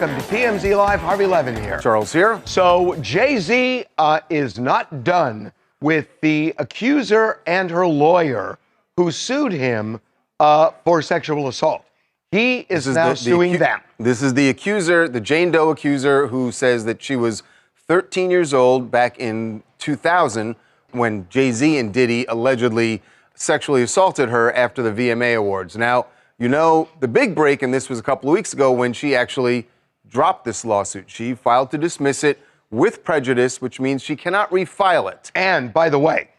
welcome to TMZ Live. Harvey Levin here. Charles here. So Jay-Z is not done with the accuser and her lawyer who sued him for sexual assault. He is now suing them. This is the accuser, the Jane Doe accuser, who says that she was 13 years old back in 2000 when Jay-Z and Diddy allegedly sexually assaulted her after the VMA Awards. Now, you know, the big break, and this was a couple of weeks ago when she actually dropped this lawsuit. She filed to dismiss it with prejudice, which means she cannot refile it. And by the way,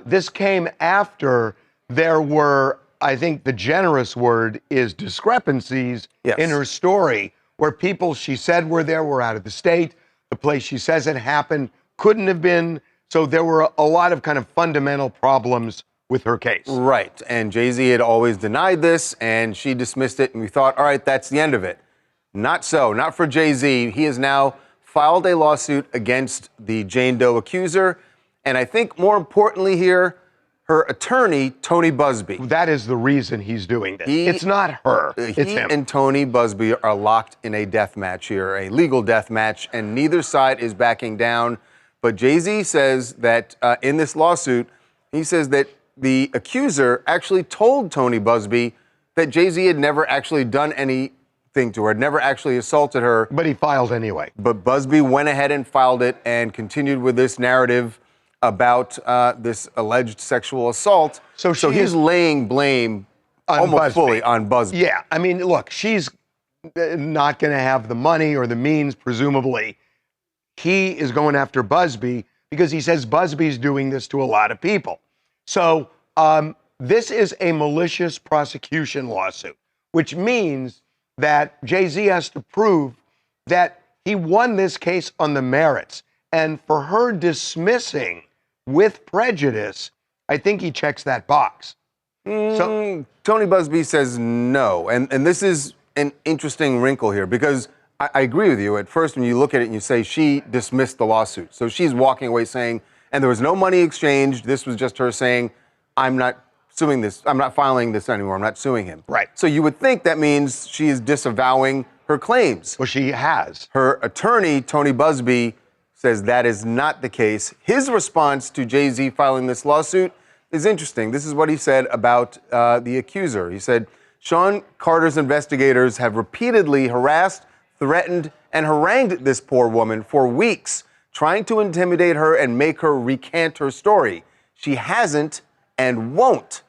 this came after there were, I think the generous word is discrepancies in her story, where people she said were there were out of the state. The place she says it happened couldn't have been. So there were a lot of kind of fundamental problems with her case. Right. And Jay-Z had always denied this, and she dismissed it, and we thought, all right, that's the end of it. Not so. Not for Jay-Z. He has now filed a lawsuit against the Jane Doe accuser, and I think more importantly here, her attorney, Tony Buzbee. That is the reason he's doing this. It's not her. It's him. He and Tony Buzbee are locked in a death match here, a legal death match, and neither side is backing down. But Jay-Z says that in this lawsuit, he says that the accuser actually told Tony Buzbee that Jay-Z had never actually done anything to her, had never actually assaulted her. But he filed anyway. But Buzbee went ahead and filed it and continued with this narrative about this alleged sexual assault. So he's laying blame almost fully on Buzbee. Yeah, I mean, look, she's not going to have the money or the means, presumably. He is going after Buzbee because he says Buzbee's doing this to a lot of people. So this is a malicious prosecution lawsuit, which means that Jay-Z has to prove that he won this case on the merits. And for her dismissing with prejudice, I think he checks that box. So Tony Buzbee says no. And this is an interesting wrinkle here because I agree with you. At first, when you look at it and you say she dismissed the lawsuit. So she's walking away saying, and there was no money exchanged. This was just her saying, I'm not suing this. I'm not filing this anymore. I'm not suing him. Right. So you would think that means she is disavowing her claims. Well, she has. Her attorney, Tony Buzbee, says that is not the case. His response to Jay-Z filing this lawsuit is interesting. This is what he said about the accuser. He said, Sean Carter's investigators have repeatedly harassed, threatened, and harangued this poor woman for weeks, trying to intimidate her and make her recant her story. She hasn't and won't.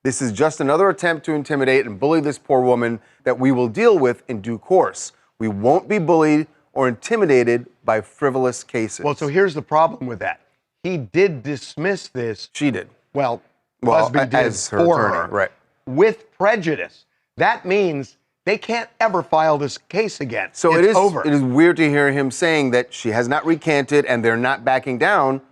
This is just another attempt to intimidate and bully this poor woman that we will deal with in due course. We won't be bullied or intimidated by frivolous cases. Well, so here's the problem with that. He did dismiss this. She did. Well, Buzbee did as her for attorney, her, right? With prejudice. That means they can't ever file this case again. So it's over. It is weird to hear him saying that she has not recanted and they're not backing down.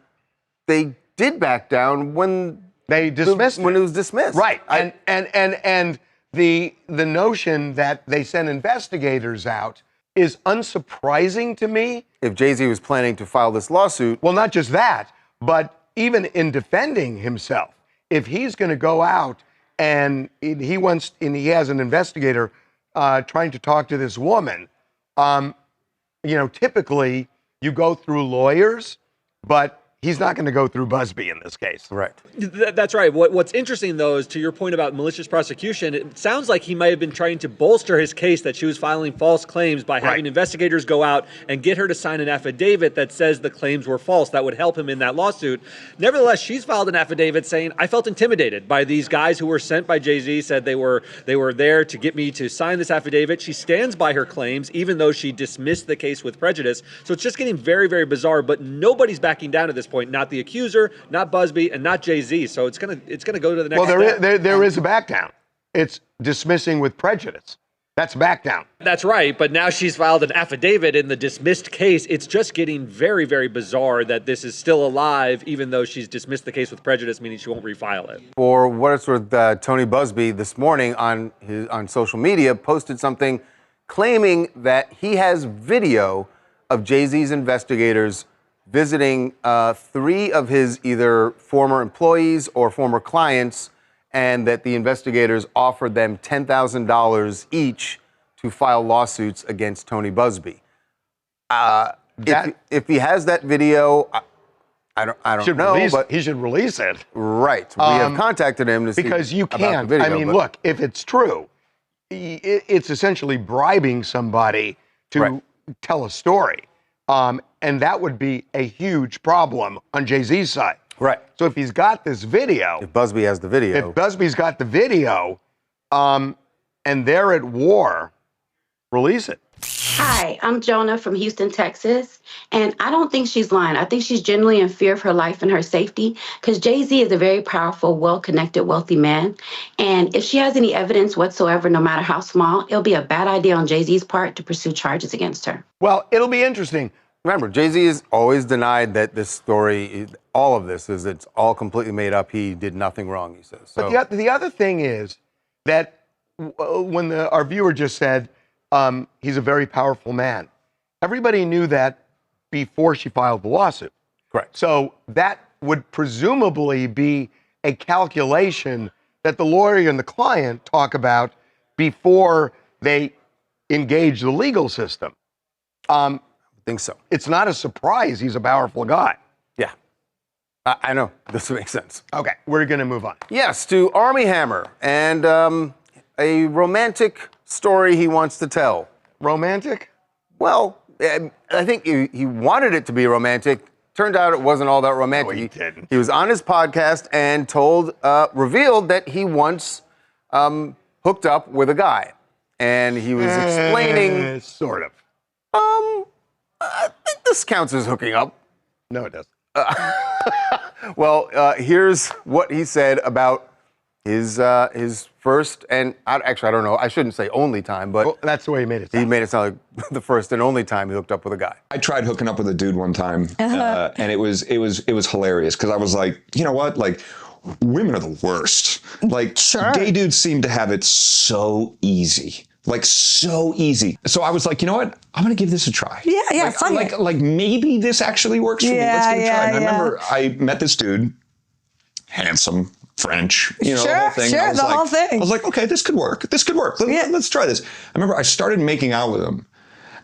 They did back down when they dismissed when it was dismissed. Right. And the notion that they sent investigators out is unsurprising to me. If Jay-Z was planning to file this lawsuit. Well, not just that, but even in defending himself, if he's going to go out and he has an investigator trying to talk to this woman, typically you go through lawyers, but he's not going to go through Buzbee in this case. Right. That's right. What's interesting, though, is to your point about malicious prosecution, it sounds like he might have been trying to bolster his case that she was filing false claims by having investigators go out and get her to sign an affidavit that says the claims were false. That would help him in that lawsuit. Nevertheless, she's filed an affidavit saying, I felt intimidated by these guys who were sent by Jay-Z, said they were there to get me to sign this affidavit. She stands by her claims, even though she dismissed the case with prejudice. So it's just getting very, very bizarre, but nobody's backing down at this point. Not the accuser, not Buzbee, and not Jay-Z. So it's gonna go to the next step. There is a back down. It's dismissing with prejudice. That's back down. That's right, but now she's filed an affidavit in the dismissed case. It's just getting very, very bizarre that this is still alive, even though she's dismissed the case with prejudice, meaning she won't refile it. For what it's worth, Tony Buzbee this morning on social media posted something claiming that he has video of Jay-Z's investigators visiting 3 of his either former employees or former clients, and that the investigators offered them $10,000 each to file lawsuits against Tony Busby. If he has that video, I don't know, but he should release it. Right. We have contacted him to see because you about can't. the video, I mean, look, if it's true, it's essentially bribing somebody to tell a story, and that would be a huge problem on Jay-Z's side. Right. So if he's got this video, if Busby has the video, if Busby's got the video, and they're at war, release it. Hi, I'm Jonah from Houston, Texas, and I don't think she's lying. I think she's genuinely in fear of her life and her safety because Jay-Z is a very powerful, well-connected, wealthy man. And if she has any evidence whatsoever, no matter how small, it'll be a bad idea on Jay-Z's part to pursue charges against her. Well, it'll be interesting. Remember, Jay-Z has always denied that this story, all of this, is it's all completely made up. He did nothing wrong, he says. So. But the other thing is that when our viewer just said, he's a very powerful man. Everybody knew that before she filed the lawsuit. Correct. So that would presumably be a calculation that the lawyer and the client talk about before they engage the legal system. I think so. It's not a surprise he's a powerful guy. Yeah. I know. This makes sense. Okay, we're going to move on. Yes, to Armie Hammer and a romantic story he wants to tell. Romantic? Well, I think he wanted it to be romantic. Turned out it wasn't all that romantic. No, he didn't. He was on his podcast and revealed that he once hooked up with a guy. And he was explaining... Sort of. I think this counts as hooking up. No, it doesn't. Well, here's what he said about his first and actually I don't know. I shouldn't say only time, but well, that's the way he made it sound. He made it sound like the first and only time he hooked up with a guy. I tried hooking up with a dude one time, and it was hilarious because I was like, you know what, like. Women are the worst. Like, gay dudes seem to have it so easy. Like, so easy. So I was like, you know what? I'm going to give this a try. Yeah, like maybe this actually works for me. Let's give it a try. And I remember I met this dude, handsome, French, the whole thing. Whole thing. I was like, okay, this could work. Let's try this. I remember I started making out with him,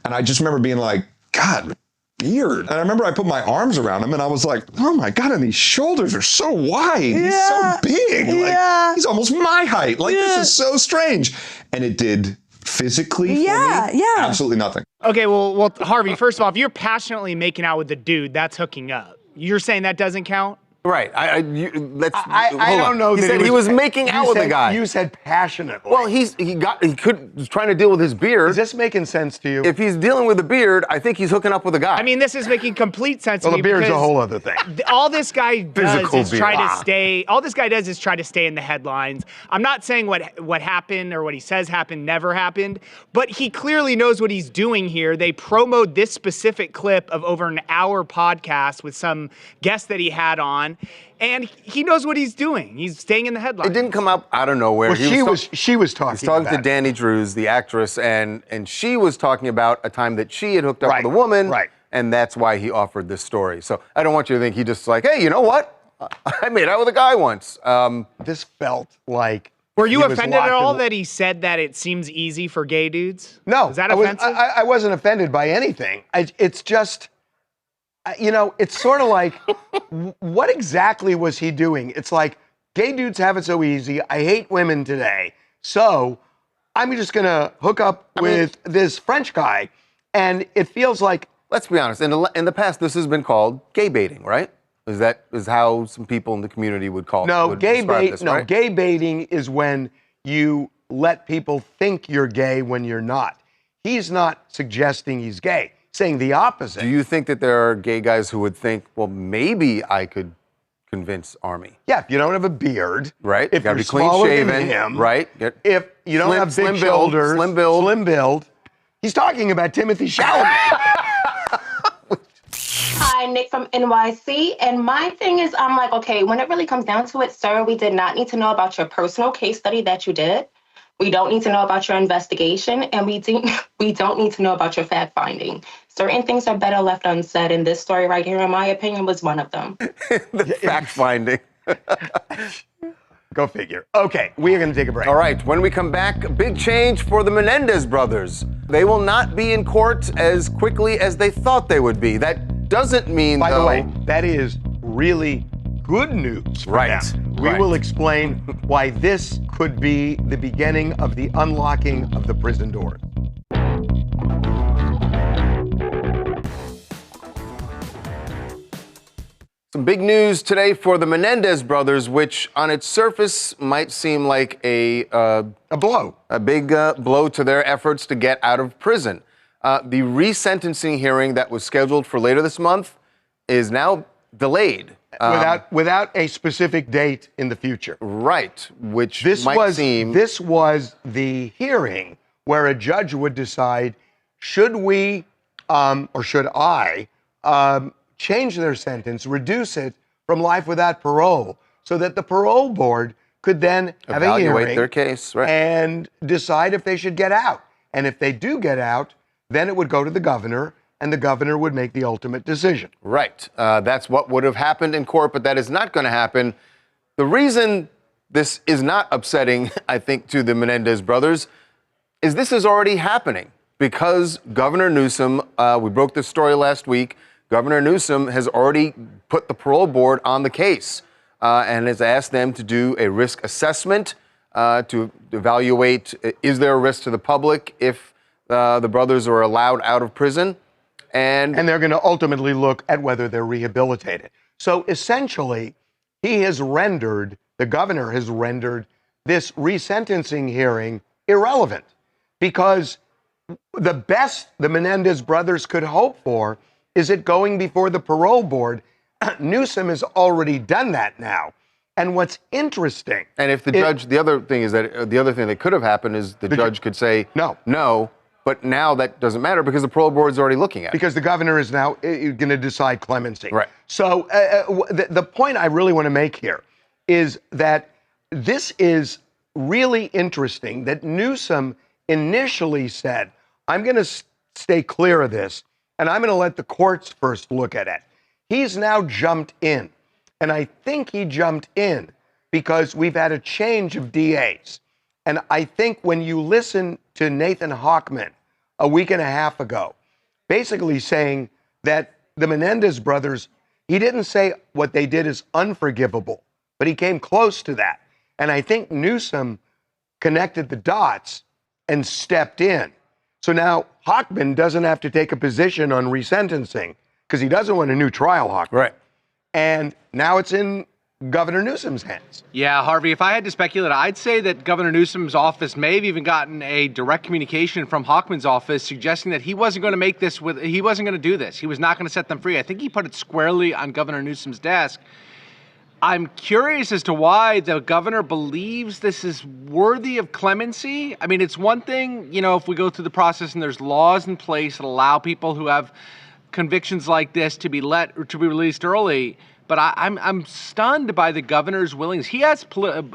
and I just remember being like, God, weird. And I remember I put my arms around him and I was like, oh my God, and these shoulders are so wide. He's so big. Like, he's almost my height. Like, this is so strange. And it did physically for me absolutely nothing. Okay, well, Harvey, first of all, if you're passionately making out with the dude, that's hooking up. You're saying that doesn't count? Right. I don't know. He said he was making out with a guy. You said passionately. Well, he was trying to deal with his beard. Is this making sense to you? If he's dealing with a beard, I think he's hooking up with a guy. I mean, this is making complete sense to me. Well, the beard's a whole other thing. All this guy does is try to stay. All this guy does is try to stay in the headlines. I'm not saying what happened or what he says happened never happened, but he clearly knows what he's doing here. They promoted this specific clip of over an hour podcast with some guest that he had on. And he knows what he's doing. He's staying in the headlines. It didn't come up out of nowhere. Well, she was talking. He was talking to Danny Drews, the actress, and she was talking about a time that she had hooked up with a woman, and that's why he offered this story. So I don't want you to think he just like, hey, you know what? I made out with a guy once. This felt like. Were you offended at all that he said that it seems easy for gay dudes? No. Is that offensive? I wasn't offended by anything. It's just. It's sort of like, what exactly was he doing? It's like, gay dudes have it so easy. I hate women today. So I'm just going to hook up with this French guy. And it feels like. Let's be honest. In the past, this has been called gay baiting, right? Is how some people in the community would call it. No, gay baiting is when you let people think you're gay when you're not. He's not suggesting he's gay. Saying the opposite. Do you think that there are gay guys who would think, well, maybe I could convince Armie? Yeah, if you don't have a beard. Right. If gotta you're be clean shaven. than him, right. If you don't have big shoulders. Slim build. He's talking about Timothy Chalamet. Hi, Nick from NYC. And my thing is, I'm like, okay, when it really comes down to it, sir, we did not need to know about your personal case study that you did. We don't need to know about your investigation, and we don't need to know about your fact finding. Certain things are better left unsaid, and this story right here, in my opinion, was one of them. The fact finding. Go figure. Okay, we are going to take a break. All right, when we come back, big change for the Menendez brothers. They will not be in court as quickly as they thought they would be. That doesn't mean, By though, the way, that is really good news for them. We will explain why this could be the beginning of the unlocking of the prison doors. Some big news today for the Menendez brothers, which on its surface might seem like a blow. A big blow to their efforts to get out of prison. The resentencing hearing that was scheduled for later this month is now delayed. Without a specific date in the future. Right, which This might seem... was the hearing where a judge would decide, should we, or should I, change their sentence, reduce it from life without parole, so that the parole board could then have a hearing their case, right, and decide if they should get out. And if they do get out, then it would go to the governor, and the governor would make the ultimate decision. Right. That's what would have happened in court, but that is not going to happen. The reason this is not upsetting, I think, to the Menendez brothers is this is already happening because Governor Newsom, we broke this story last week, Governor Newsom has already put the parole board on the case and has asked them to do a risk assessment to evaluate, is there a risk to the public if the brothers are allowed out of prison? And they're going to ultimately look at whether they're rehabilitated. So essentially, the governor has rendered this resentencing hearing irrelevant because the best the Menendez brothers could hope for is it going before the parole board. Newsom has already done that now. And what's interesting... And if the judge... The other thing is that the other thing that could have happened is the judge could say no, but now that doesn't matter because the parole board is already looking at it. Because the governor is now going to decide clemency. Right. So the point I really want to make here is that this is really interesting that Newsom initially said, I'm going to stay clear of this, and I'm going to let the courts first look at it. He's now jumped in, and I think he jumped in because we've had a change of DAs. And I think when you listen to Nathan Hochman a week and a half ago, basically saying that the Menendez brothers, he didn't say what they did is unforgivable, but he came close to that. And I think Newsom connected the dots and stepped in. So now Hochman doesn't have to take a position on resentencing because he doesn't want a new trial, Hochman. Right. And now it's in Governor Newsom's hands. Yeah, Harvey, if I had to speculate, I'd say that Governor Newsom's office may have even gotten a direct communication from Hochman's office suggesting that he wasn't going to make this he wasn't going to do this. He was not going to set them free. I think he put it squarely on Governor Newsom's desk. I'm curious as to why the governor believes this is worthy of clemency. I mean, it's one thing, if we go through the process and there's laws in place that allow people who have convictions like this to be released early. But I'm stunned by the governor's willingness. He has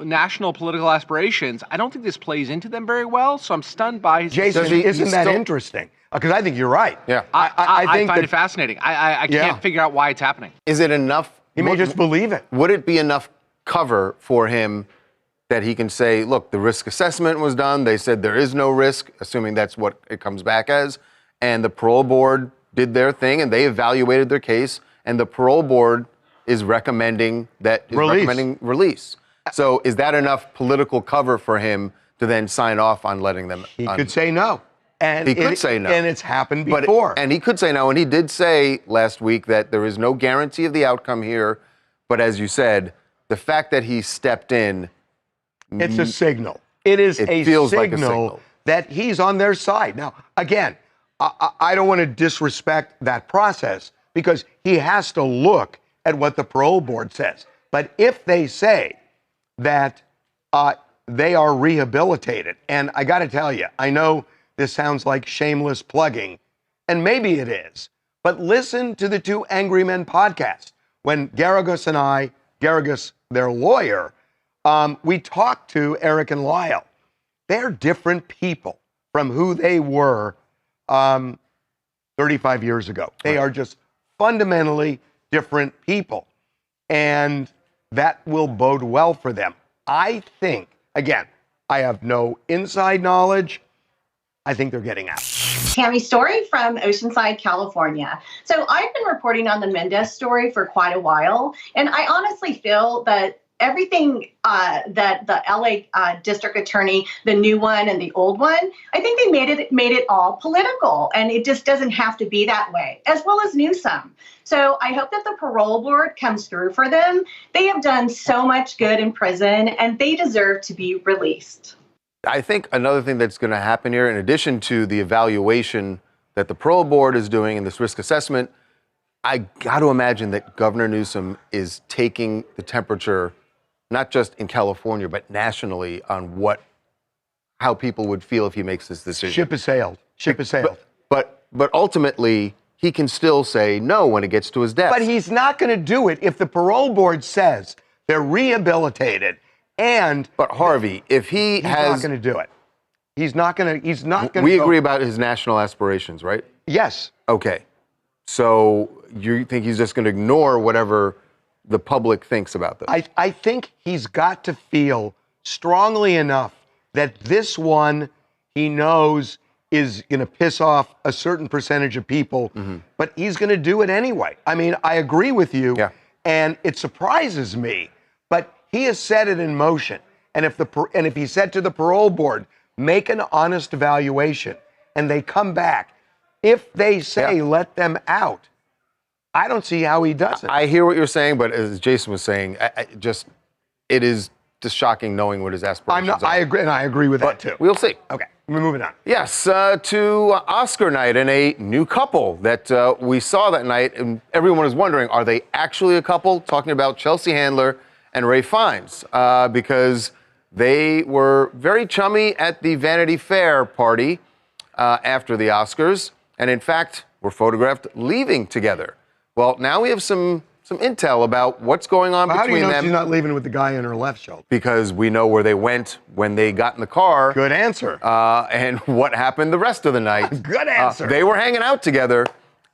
national political aspirations. I don't think this plays into them very well, so I'm stunned by his... Jason, isn't that interesting? Because I think you're right. Yeah. I find it fascinating. I can't figure out why it's happening. Is it enough? He may just believe it. Would it be enough cover for him that he can say, look, the risk assessment was done. They said there is no risk, assuming that's what it comes back as. And the parole board did their thing, and they evaluated their case, and the parole board is recommending release. So is that enough political cover for him to then sign off on letting them? He could say no. And he could say no. And it's happened before. And he could say no. And he did say last week that there is no guarantee of the outcome here. But as you said, the fact that he stepped in. It's a signal. It feels like a signal that he's on their side. Now, again, I don't want to disrespect that process because he has to look at what the parole board says. But if they say that they are rehabilitated, and I got to tell you, I know this sounds like shameless plugging, and maybe it is, but listen to the Two Angry Men podcast. When Garagos and Garagos, their lawyer, we talked to Eric and Lyle. They're different people from who they were 35 years ago. They are just fundamentally different people, and that will bode well for them. I think, again, I have no inside knowledge. I think they're getting out. Tammy Story from Oceanside, California. So I've been reporting on the Menendez story for quite a while, and I honestly feel that everything that the LA district attorney, the new one and the old one, I think they made it all political, and it just doesn't have to be that way, as well as Newsom. So I hope that the parole board comes through for them. They have done so much good in prison, and they deserve to be released. I think another thing that's going to happen here, in addition to the evaluation that the parole board is doing and this risk assessment, I got to imagine that Governor Newsom is taking the temperature, not just in California, but nationally, on how people would feel if he makes this decision. Ship has sailed. Ship has sailed. But ultimately, he can still say no when it gets to his desk. But he's not going to do it if the parole board says they're rehabilitated. But Harvey, if he's not going to do it. He's not going to. We agree about his national aspirations, right? Yes. Okay. So you think he's just going to ignore whatever the public thinks about this? I think he's got to feel strongly enough that this one he knows is going to piss off a certain percentage of people, but he's going to do it anyway. I mean, I agree with you, and it surprises me, but he has set it in motion. And if he said to the parole board, make an honest evaluation, and they come back, if they say let them out, I don't see how he does it. I hear what you're saying, but as Jason was saying, it is just shocking knowing what his aspirations are. I agree, and I agree with that too. We'll see. Okay, we're moving on. Yes, to Oscar night and a new couple that we saw that night, and everyone is wondering, are they actually a couple? Talking about Chelsea Handler and Ray Fiennes, because they were very chummy at the Vanity Fair party after the Oscars, and in fact were photographed leaving together. Well, now we have some intel about what's going on between them. How do you know she's not leaving with the guy on her left shoulder? Because we know where they went when they got in the car. Good answer. And what happened the rest of the night. Good answer. They were hanging out together,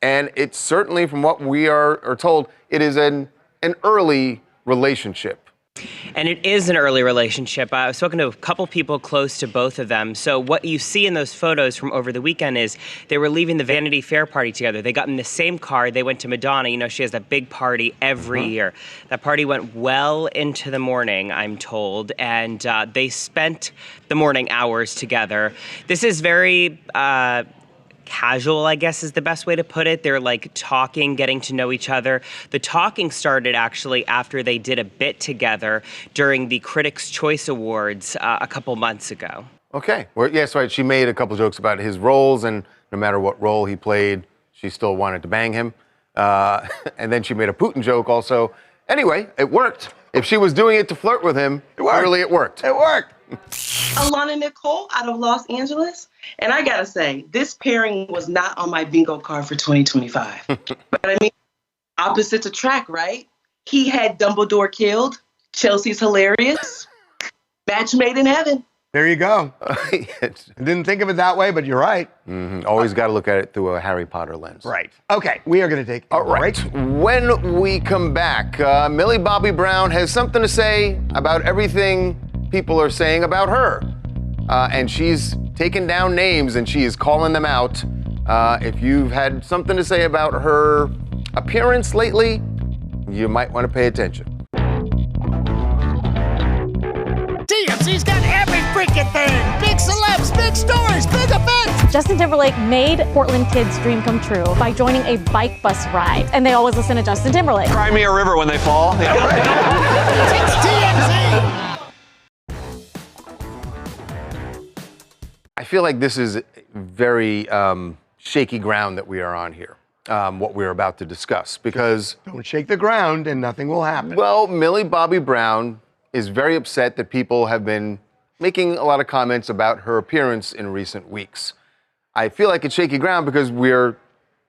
and it's certainly, from what we are told, it is an early relationship. And it is an early relationship. I've spoken to a couple people close to both of them. So what you see in those photos from over the weekend is they were leaving the Vanity Fair party together. They got in the same car. They went to Madonna. You know, she has that big party every year. That party went well into the morning, I'm told. And they spent the morning hours together. This is very casual, I guess is the best way to put it. They're like talking, getting to know each other. The talking started actually after they did a bit together during the Critics' Choice Awards a couple months ago. Okay. Well, yes, right. She made a couple jokes about his roles, and no matter what role he played, she still wanted to bang him. And then she made a Putin joke also. Anyway, it worked. If she was doing it to flirt with him, clearly it worked. It worked. Alana Nicole out of Los Angeles. And I gotta say, this pairing was not on my bingo card for 2025. But I mean, opposites attract, right? He had Dumbledore killed. Chelsea's hilarious. Match made in heaven. There you go. I didn't think of it that way, but you're right. Always got to look at it through a Harry Potter lens. Right. Okay, we are going to take a break. When we come back, Millie Bobby Brown has something to say about everything people are saying about her. And she's taken down names and she is calling them out. If you've had something to say about her appearance lately, you might want to pay attention. TMZ's got every freaking thing. Big celebs, big stories, big events. Justin Timberlake made Portland kids' dream come true by joining a bike bus ride. And they always listen to Justin Timberlake. Cry me a river when they fall. Yeah, right. It's TMZ. I feel like this is very shaky ground that we are on here, what we're about to discuss, because... Don't shake the ground and nothing will happen. Well, Millie Bobby Brown is very upset that people have been making a lot of comments about her appearance in recent weeks. I feel like it's shaky ground because we're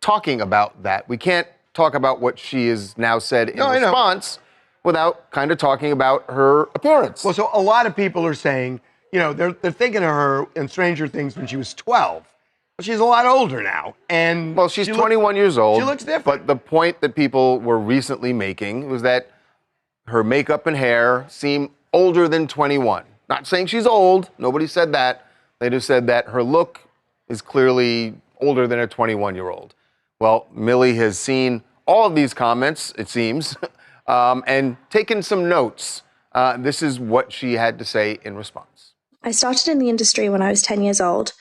talking about that. We can't talk about what she has now said in response without kind of talking about her appearance. Well, so a lot of people are saying, you know, they're thinking of her in Stranger Things when she was 12. Well, she's a lot older now. And well, she's 21 years old. She looks different. But the point that people were recently making was that her makeup and hair seem older than 21. Not saying she's old. Nobody said that. They just said that her look is clearly older than a 21-year-old. Well, Millie has seen all of these comments, it seems, and taken some notes. This is what she had to say in response. I started in the industry when I was 10 years old.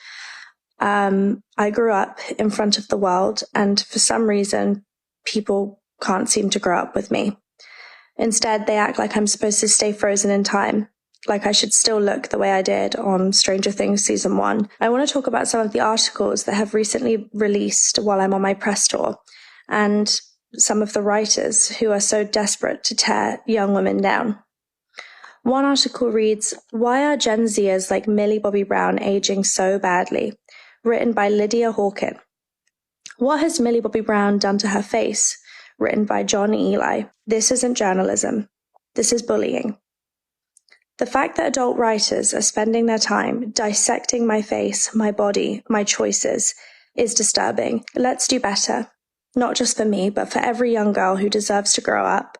I grew up in front of the world, and for some reason, people can't seem to grow up with me. Instead, they act like I'm supposed to stay frozen in time, like I should still look the way I did on Stranger Things Season 1. I want to talk about some of the articles that have recently released while I'm on my press tour, and some of the writers who are so desperate to tear young women down. One article reads, "Why are Gen Zers like Millie Bobby Brown aging so badly?" Written by Lydia Hawkin. "What has Millie Bobby Brown done to her face?" Written by John Eli. "This isn't journalism. This is bullying." The fact that adult writers are spending their time dissecting my face, my body, my choices is disturbing. Let's do better. Not just for me, but for every young girl who deserves to grow up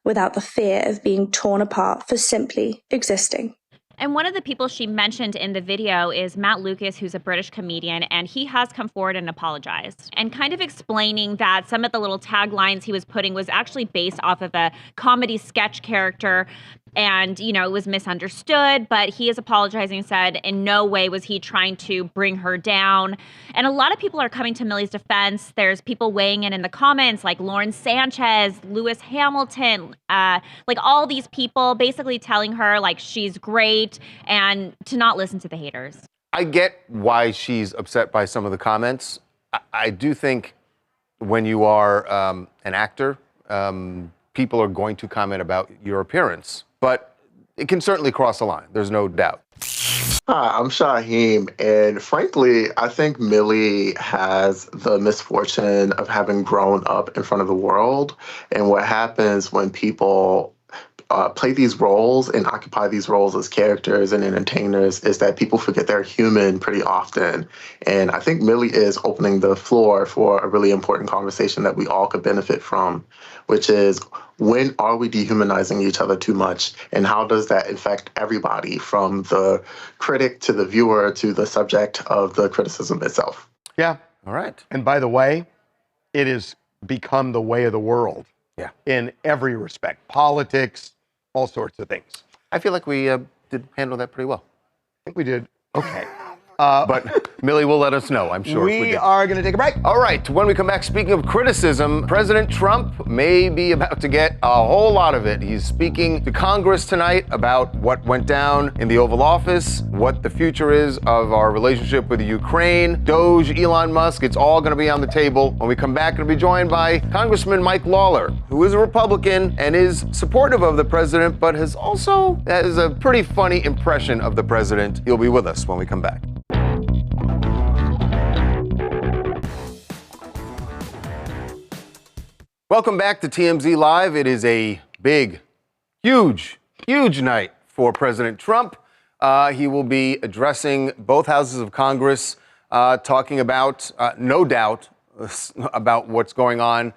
without the fear of being torn apart for simply existing. And one of the people she mentioned in the video is Matt Lucas, who's a British comedian, and he has come forward and apologized and kind of explaining that some of the little taglines he was putting was actually based off of a comedy sketch character. And, you know, it was misunderstood, but he is apologizing and said in no way was he trying to bring her down. And a lot of people are coming to Millie's defense. There's people weighing in the comments like Lauren Sanchez, Lewis Hamilton, like all these people basically telling her like she's great and to not listen to the haters. I get why she's upset by some of the comments. I do think when you are an actor, people are going to comment about your appearance. But it can certainly cross a line. There's no doubt. Hi, I'm Shaheem, and frankly, I think Millie has the misfortune of having grown up in front of the world. And what happens when people play these roles and occupy these roles as characters and entertainers is that people forget they're human pretty often. And I think Millie is opening the floor for a really important conversation that we all could benefit from, which is, when are we dehumanizing each other too much? And how does that affect everybody, from the critic to the viewer to the subject of the criticism itself? Yeah. All right. And by the way, it has become the way of the world. Yeah. In every respect. Politics, all sorts of things. I feel like we did handle that pretty well. I think we did okay. But Millie will let us know, I'm sure. We are going to take a break. All right. When we come back, speaking of criticism, President Trump may be about to get a whole lot of it. He's speaking to Congress tonight about what went down in the Oval Office, what the future is of our relationship with Ukraine, Doge, Elon Musk. It's all going to be on the table. When we come back, we'll be joined by Congressman Mike Lawler, who is a Republican and is supportive of the president, but has a pretty funny impression of the president. He'll be with us when we come back. Welcome back to TMZ Live. It is a big, huge night for President Trump. He will be addressing both houses of Congress, talking about, no doubt, about what's going on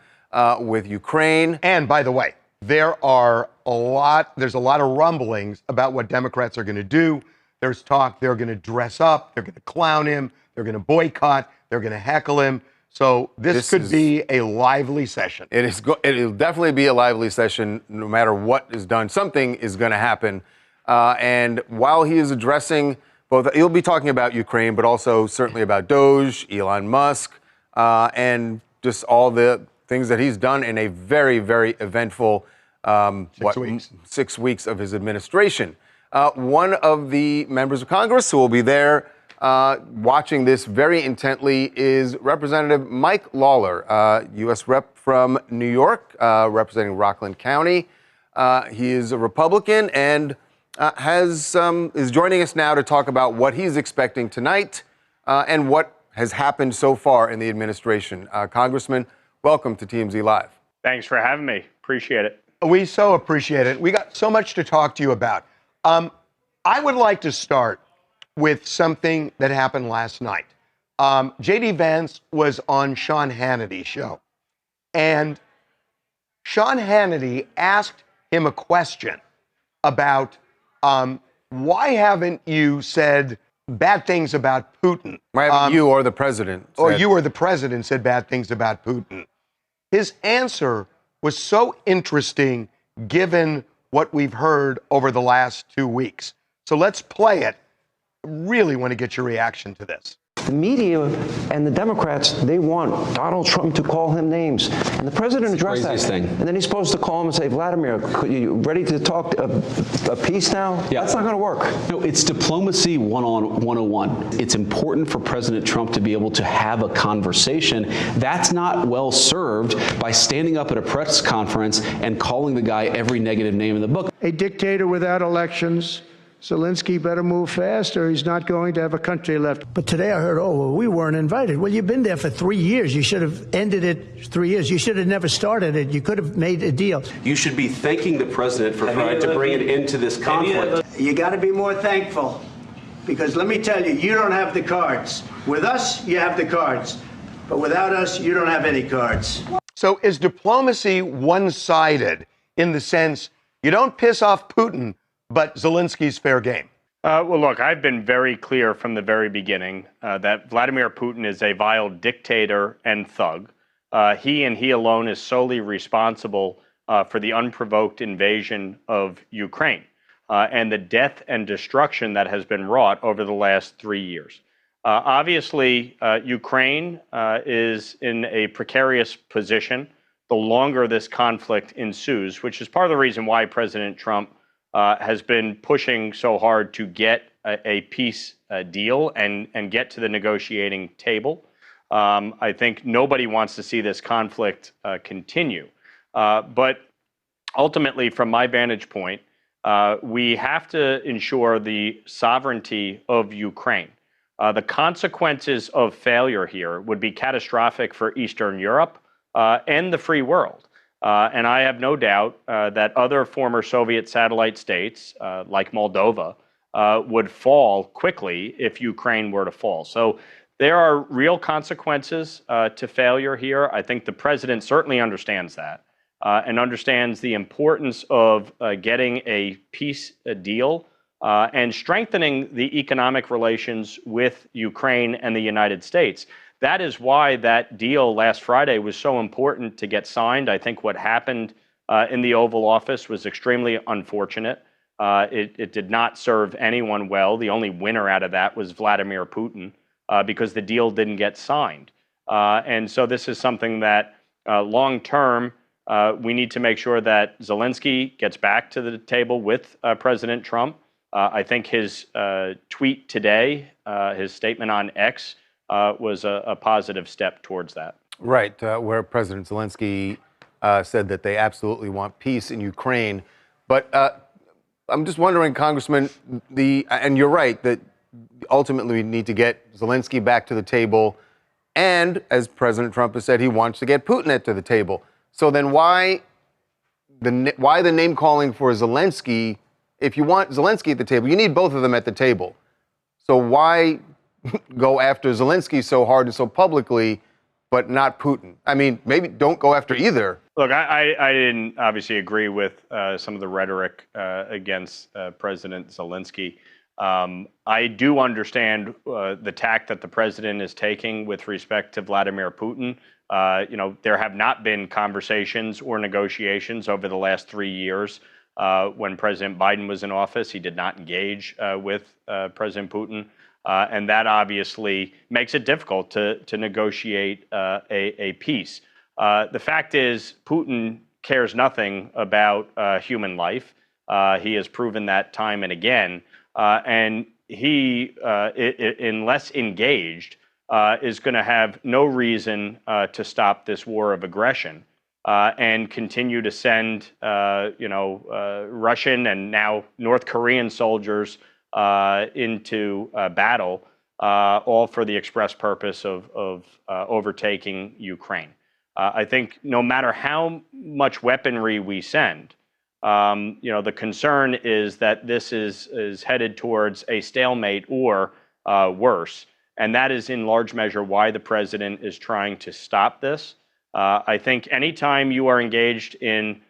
with Ukraine. And by the way, there's a lot of rumblings about what Democrats are going to do. There's talk they're going to dress up, they're going to clown him, they're going to boycott, they're going to heckle him. So this could be a lively session. It'll definitely be a lively session no matter what is done. Something is going to happen. And while he is addressing both, he'll be talking about Ukraine, but also certainly about Doge, Elon Musk, and just all the things that he's done in a very, very eventful 6 weeks of his administration. One of the members of Congress who will be there watching this very intently is Representative Mike Lawler, U.S. Rep from New York, representing Rockland County. He is a Republican and is joining us now to talk about what he's expecting tonight and what has happened so far in the administration. Congressman, welcome to TMZ Live. Thanks for having me. Appreciate it. We so appreciate it. We got so much to talk to you about. I would like to start with something that happened last night. J.D. Vance was on Sean Hannity's show, and Sean Hannity asked him a question about Why haven't you said bad things about Putin? Why haven't you or the president Or said- you or the president said bad things about Putin? His answer was so interesting given what we've heard over the last 2 weeks. So let's play it. Really want to get your reaction to this. The media and the Democrats, they want Donald Trump to call him names. And the president addressed that. Thing. And then he's supposed to call him and say, Vladimir, you ready to talk a peace now? Yeah. That's not going to work. No, it's diplomacy 101. It's important for President Trump to be able to have a conversation. That's not well served by standing up at a press conference and calling the guy every negative name in the book. A dictator without elections. Zelensky better move fast or he's not going to have a country left. But today I heard, oh, well, we weren't invited. Well, you've been there for 3 years. You should have ended it 3 years. You should have never started it. You could have made a deal. You should be thanking the president for trying to bring it into this conflict. You got to be more thankful because let me tell you, you don't have the cards. With us, you have the cards. But without us, you don't have any cards. So is diplomacy one-sided in the sense you don't piss off Putin, but Zelensky's fair game? Well, look, I've been very clear from the very beginning that Vladimir Putin is a vile dictator and thug. He and he alone is solely responsible for the unprovoked invasion of Ukraine and the death and destruction that has been wrought over the last 3 years. Obviously, Ukraine is in a precarious position the longer this conflict ensues, which is part of the reason why President Trump has been pushing so hard to get a peace deal and get to the negotiating table. I think nobody wants to see this conflict continue. But ultimately, from my vantage point, we have to ensure the sovereignty of Ukraine. The consequences of failure here would be catastrophic for Eastern Europe and the free world. And I have no doubt that other former Soviet satellite states, like Moldova, would fall quickly if Ukraine were to fall. So there are real consequences to failure here. I think the president certainly understands that and understands the importance of getting a peace deal and strengthening the economic relations with Ukraine and the United States. That is why that deal last Friday was so important to get signed. I think what happened in the Oval Office was extremely unfortunate. It did not serve anyone well. The only winner out of that was Vladimir Putin because the deal didn't get signed. And so this is something that long term, we need to make sure that Zelensky gets back to the table with President Trump. I think his tweet today, his statement on X, was a positive step towards that. Right, where President Zelensky said that they absolutely want peace in Ukraine. But I'm just wondering, Congressman, and you're right, that ultimately we need to get Zelensky back to the table. And as President Trump has said, he wants to get Putin to the table. So then why the name calling for Zelensky? If you want Zelensky at the table, you need both of them at the table. So why go after Zelensky so hard and so publicly, but not Putin? I mean, maybe don't go after either. Look, I didn't obviously agree with some of the rhetoric against President Zelensky. I do understand the tack that the president is taking with respect to Vladimir Putin. There have not been conversations or negotiations over the last 3 years. When President Biden was in office, he did not engage with President Putin. And that obviously makes it difficult to negotiate a peace. The fact is, Putin cares nothing about human life. He has proven that time and again. And he, unless engaged, is going to have no reason to stop this war of aggression and continue to send, Russian and now North Korean soldiers into battle, all for the express purpose of overtaking Ukraine. I think no matter how much weaponry we send, the concern is that this is headed towards a stalemate or worse. And that is in large measure why the president is trying to stop this. I think anytime you are engaged in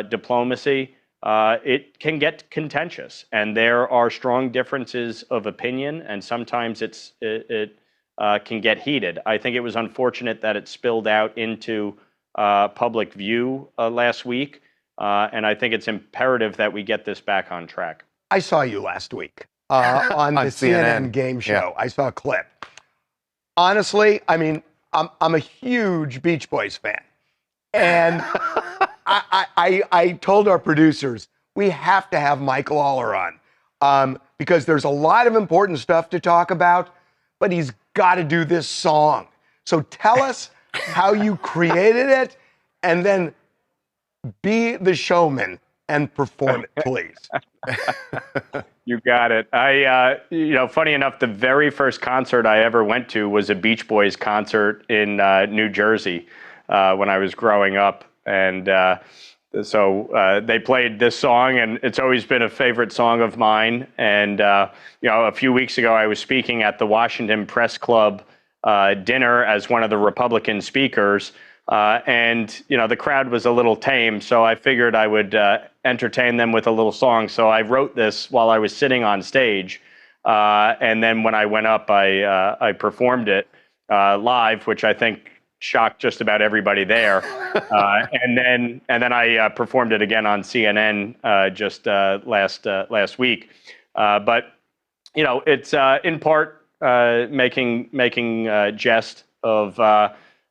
diplomacy, it can get contentious, and there are strong differences of opinion, and sometimes it can get heated. I think it was unfortunate that it spilled out into public view last week, and I think it's imperative that we get this back on track. I saw you last week on the CNN game show. Yeah. I saw a clip. Honestly, I mean, I'm a huge Beach Boys fan. And I told our producers, we have to have Mike Lawler on because there's a lot of important stuff to talk about, but he's got to do this song. So tell us how you created it, and then be the showman and perform it, please. You got it. Funny enough, the very first concert I ever went to was a Beach Boys concert in New Jersey when I was growing up. And so they played this song, and it's always been a favorite song of mine. And, a few weeks ago, I was speaking at the Washington Press Club dinner as one of the Republican speakers. And the crowd was a little tame, so I figured I would entertain them with a little song. So I wrote this while I was sitting on stage. And then when I went up, I performed it live, which I think shocked just about everybody there. And then I performed it again on CNN just last week. But it's in part making jest of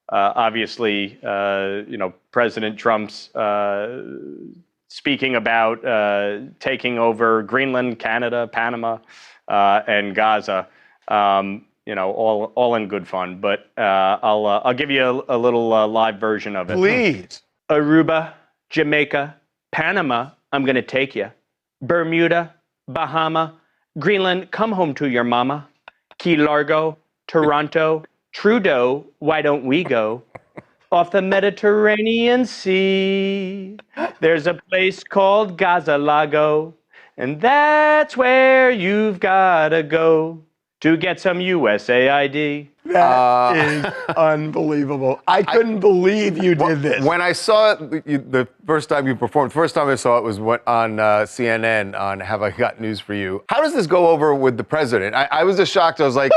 obviously President Trump's speaking about taking over Greenland, Canada, Panama, and Gaza. All in good fun. But I'll give you a little live version of it. Please. Aruba, Jamaica, Panama, I'm gonna take you. Bermuda, Bahama, Greenland, come home to your mama. Key Largo, Toronto, Trudeau, why don't we go? Off the Mediterranean Sea, there's a place called Gaza Lago, and that's where you've gotta go to get some USAID. That is unbelievable. I couldn't believe you did this. When I saw it the first time you performed, the first time I saw it was on CNN on Have I Got News for You. How does this go over with the president? I was just shocked. I was like,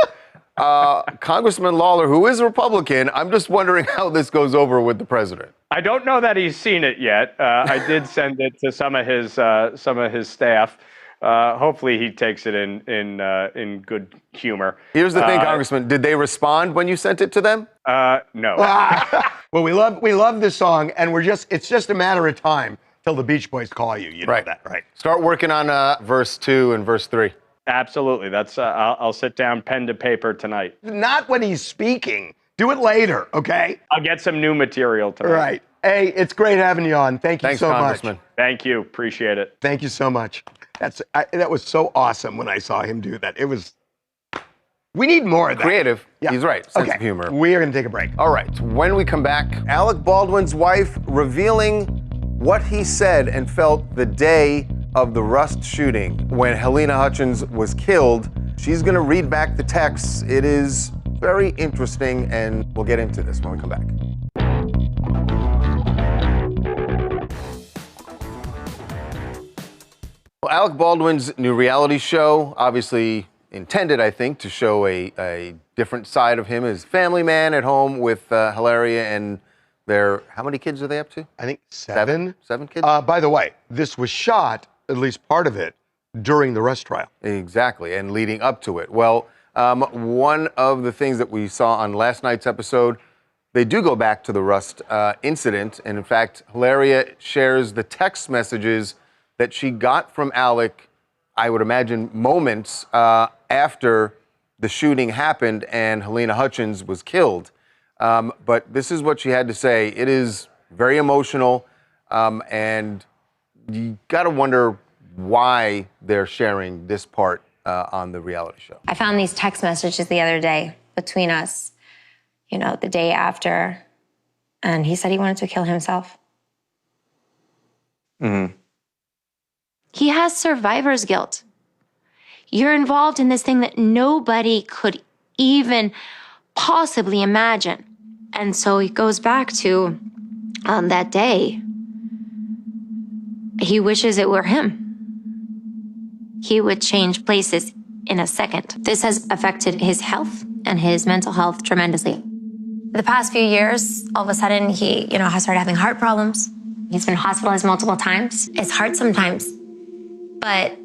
Congressman Lawler, who is a Republican, I'm just wondering how this goes over with the president. I don't know that he's seen it yet. I did send it to some of his staff. Hopefully he takes it in good humor. Here's the thing, Congressman. Did they respond when you sent it to them? No. Well, we love this song, and it's just a matter of time till the Beach Boys call you. You know that, right? Start working on verse 2 and verse 3. Absolutely. That's I'll sit down pen to paper tonight. Not when he's speaking. Do it later, okay? I'll get some new material tonight. Right. Hey, it's great having you on. Thank you so Congressman. much. Thank you. Appreciate it. Thank you so much. That was so awesome when I saw him do that. We need more of that. Creative. Yeah. He's right. Sense of humor. We are going to take a break. All right. When we come back, Alec Baldwin's wife revealing what he said and felt the day of the Rust shooting when Helena Hutchins was killed. She's going to read back the texts. It is very interesting, and we'll get into this when we come back. Well, Alec Baldwin's new reality show, obviously intended, I think, to show a different side of him as family man at home with Hilaria and their, how many kids are they up to? I think 7. 7 kids? By the way, this was shot, at least part of it, during the Rust trial. Exactly, and leading up to it. Well, one of the things that we saw on last night's episode, they do go back to the Rust incident. And in fact, Hilaria shares the text messages that she got from Alec, I would imagine moments after the shooting happened and Helena Hutchins was killed. But this is what she had to say. It is very emotional, and you got to wonder why they're sharing this part on the reality show. I found these text messages the other day between us, the day after, and he said he wanted to kill himself. Mm-hmm. He has survivor's guilt. You're involved in this thing that nobody could even possibly imagine. And so it goes back to that day. he wishes it were him. He would change places in a second. This has affected his health and his mental health tremendously. The past few years, all of a sudden, he, has started having heart problems. He's been hospitalized multiple times. It's hard sometimes, but,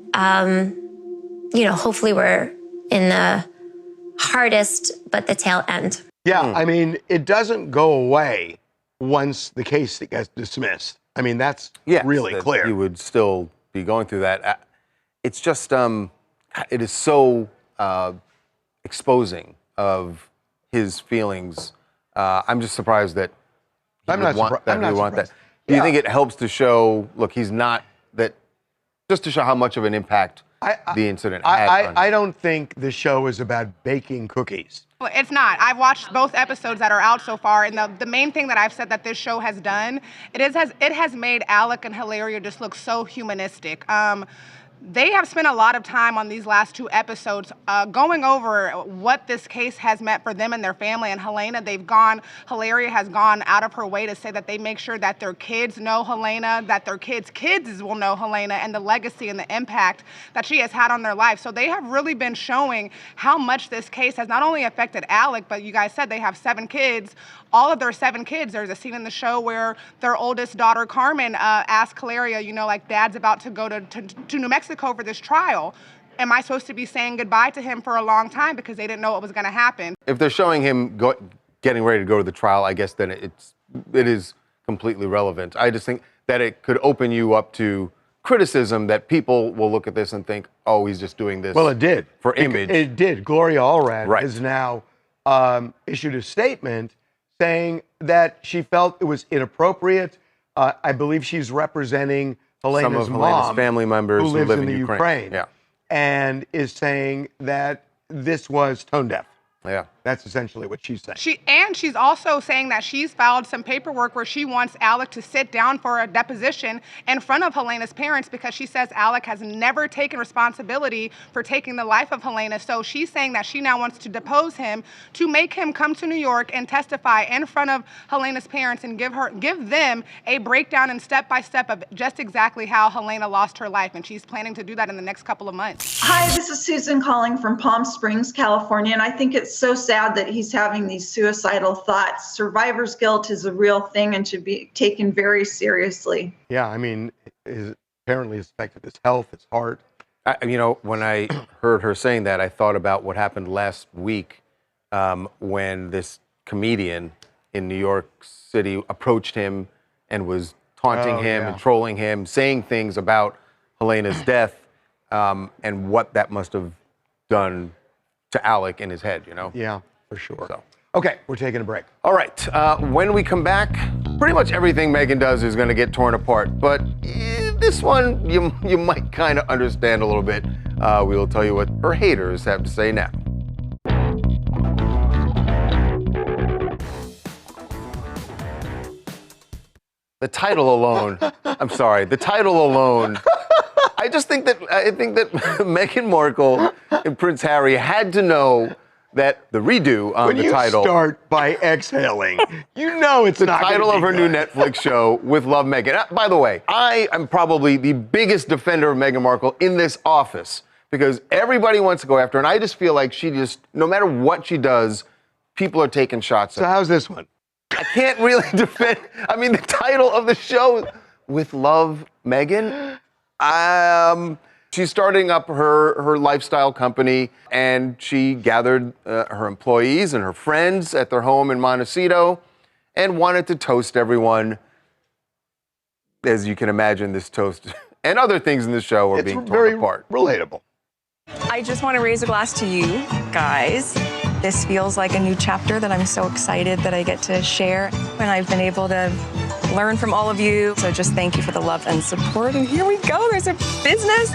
hopefully we're in the hardest, but the tail end. Yeah, I mean, it doesn't go away once the case gets dismissed. I mean, that's really clear. You would still be going through that. It's just, it is so exposing of his feelings. I'm just surprised that he would want that. Do you think it helps to show, look, he's not that, just to show how much of an impact the incident had on him? I don't think the show is about baking cookies. Well, it's not. I've watched both episodes that are out so far, and the main thing that I've said that this show has done, it has made Alec and Hilaria just look so humanistic. They have spent a lot of time on these last 2 episodes going over what this case has meant for them and their family. And Hilaria has gone out of her way to say that they make sure that their kids know Helena, that their kids' will know Helena, and the legacy and the impact that she has had on their life. So they have really been showing how much this case has not only affected Alec, but you guys said they have 7 kids. All of their 7 kids, there's a scene in the show where their oldest daughter, Carmen, asked Hilaria, Dad's about to go to New Mexico for this trial. Am I supposed to be saying goodbye to him for a long time because they didn't know what was going to happen? If they're showing him getting ready to go to the trial, I guess then it is completely relevant. I just think that it could open you up to criticism that people will look at this and think, oh, he's just doing this. Well, it did. For image. It did. Gloria Allred has now issued a statement saying that she felt it was inappropriate. I believe she's representing Helena's some of mom, Helena's family members who lives live in the Ukraine. Yeah. And is saying that this was tone deaf. Yeah. That's essentially what she's saying. She's also saying that she's filed some paperwork where she wants Alec to sit down for a deposition in front of Helena's parents because she says Alec has never taken responsibility for taking the life of Helena. So she's saying that she now wants to depose him to make him come to New York and testify in front of Helena's parents and give them a breakdown and step-by-step of just exactly how Helena lost her life. And she's planning to do that in the next couple of months. Hi, this is Susan calling from Palm Springs, California, and I think it's so sad that he's having these suicidal thoughts. Survivor's guilt is a real thing and should be taken very seriously. Yeah, I mean, apparently it's affected his health, his heart. When I heard her saying that, I thought about what happened last week when this comedian in New York City approached him and was taunting him and trolling him, saying things about Helena's death and what that must have done to Alec in his head, Yeah, for sure. So. Okay, we're taking a break. All right, when we come back, pretty much everything Meghan does is going to get torn apart, but this one, you might kind of understand a little bit. We will tell you what her haters have to say now. The title alone, the title alone, I think that Meghan Markle and Prince Harry had to know that the redo on the title. When you start by exhaling, it's the not title of her new Netflix show, With Love, Meghan. By the way, I am probably the biggest defender of Meghan Markle in this office because everybody wants to go after her, and I just feel like no matter what she does, people are taking shots at her. So how's this one? I can't really defend. The title of the show, With Love, Meghan. She's starting up her lifestyle company, and she gathered her employees and her friends at their home in Montecito and wanted to toast everyone. As you can imagine, this toast and other things in the show are being torn apart. Relatable. I just want to raise a glass to you guys. This feels like a new chapter that I'm so excited that I get to share, and I've been able to learn from all of you. So just thank you for the love and support. And here we go, there's a business.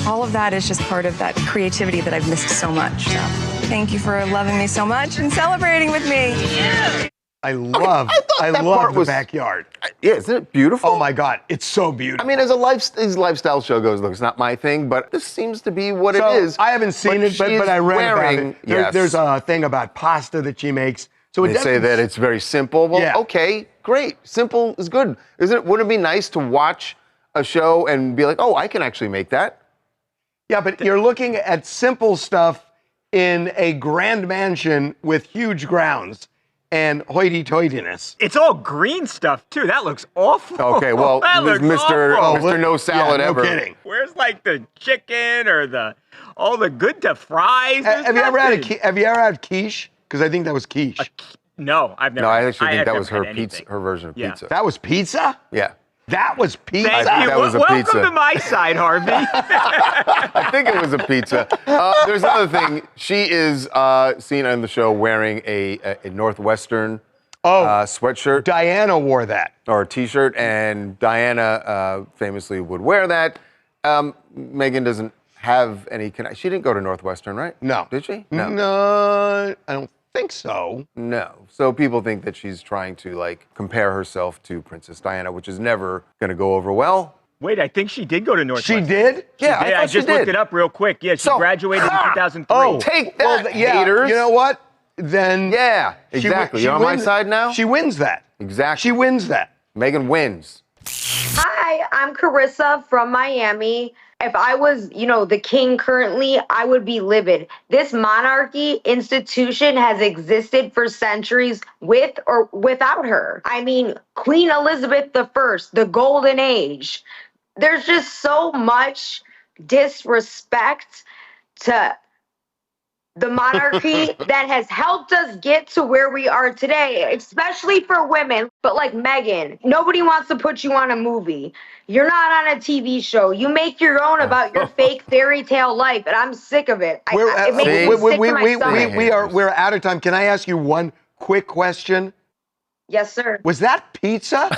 All of that is just part of that creativity that I've missed so much. So thank you for loving me so much and celebrating with me. I love the backyard. Yeah, isn't it beautiful? Oh my God, it's so beautiful. As a lifestyle show goes, look, it's not my thing, but this seems to be what it is. I haven't seen it, but I read about it. There's a thing about pasta that she makes. So they say that it's very simple. Well, okay, great. Simple is good. Wouldn't it be nice to watch a show and be like, oh, I can actually make that. Yeah, but you're looking at simple stuff in a grand mansion with huge grounds and hoity-toityness. It's all green stuff, too. That looks awful. Okay, well, that looks Mr. awful. Mr. No Salad yeah, no Ever. Kidding. Where's like the chicken or all the good to fries? Have you ever had quiche? Because I think that was quiche. No, I've never. No, I actually think have that never was her had pizza, anything. her version of pizza. That was pizza? Yeah. That was pizza? Thank I think you. that was a Welcome pizza. to my side, Harvey. I think it was a pizza. There's another thing. She is seen on the show wearing a Northwestern sweatshirt. Diana wore that. Or a T-shirt, and Diana famously would wear that. Megan doesn't have any connection. She didn't go to Northwestern, right? No. Did she? No, I don't think so. No. So people think that she's trying to, like, compare herself to Princess Diana, which is never going to go over well. Wait, I think she did go to Northwestern. She did? Yeah, I just looked it up real quick. Yeah, she graduated in 2003. Oh, take that, haters. You know what? Then yeah, exactly. You're on my side now? She wins that. Exactly. She wins that. Megan wins. Hi, I'm Carissa from Miami. If I was, the king currently, I would be livid. This monarchy institution has existed for centuries with or without her. I mean, Queen Elizabeth I, the golden age. There's just so much disrespect to the monarchy that has helped us get to where we are today, especially for women. But like Megan, nobody wants to put you on a movie. You're not on a TV show. You make your own about your fake fairy tale life, and I'm sick of it. It makes me sick to my stomach. We're out of time. Can I ask you one quick question? Yes, sir. Was that pizza?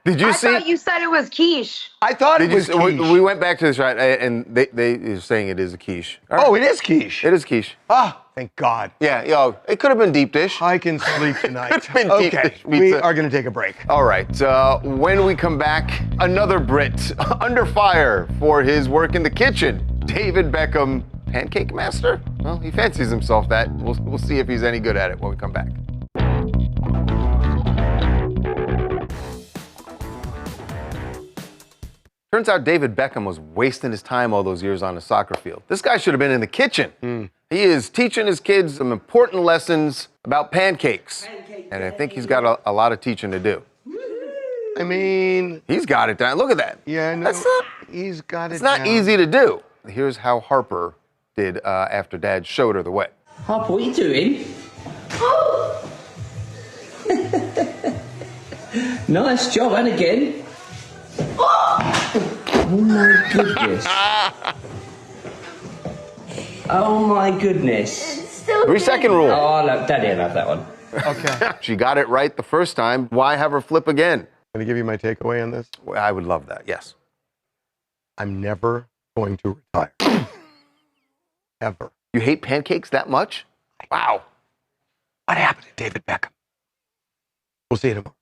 Did you I see? thought you said it was quiche. I thought it was quiche. We went back to the shot, and they are saying it is a quiche. Right. Oh, it is quiche. It is quiche. Ah, thank God. Yeah, it could have been deep dish. I can sleep tonight. Could have been deep Okay, dish we pizza. are going to take a break. All right. When we come back, another Brit under fire for his work in the kitchen. David Beckham, pancake master? Well, he fancies himself that. We'll see if he's any good at it when we come back. Turns out David Beckham was wasting his time all those years on a soccer field. This guy should have been in the kitchen. He is teaching his kids some important lessons about pancakes. And I think he's got a lot of teaching to do. I mean... He's got it down. Look at that. Yeah, no, he's got it It's not down. easy to do. Here's how Harper did after Dad showed her the way. Harper, what are you doing? Nice job, and again. Oh my goodness. Oh my goodness. 3-second rule. Oh, Daddy, I love that one. Okay. She got it right the first time. Why have her flip again? Can I give you my takeaway on this? I would love that, yes. I'm never going to retire. Ever. You hate pancakes that much? Wow. What happened to David Beckham? We'll see you tomorrow.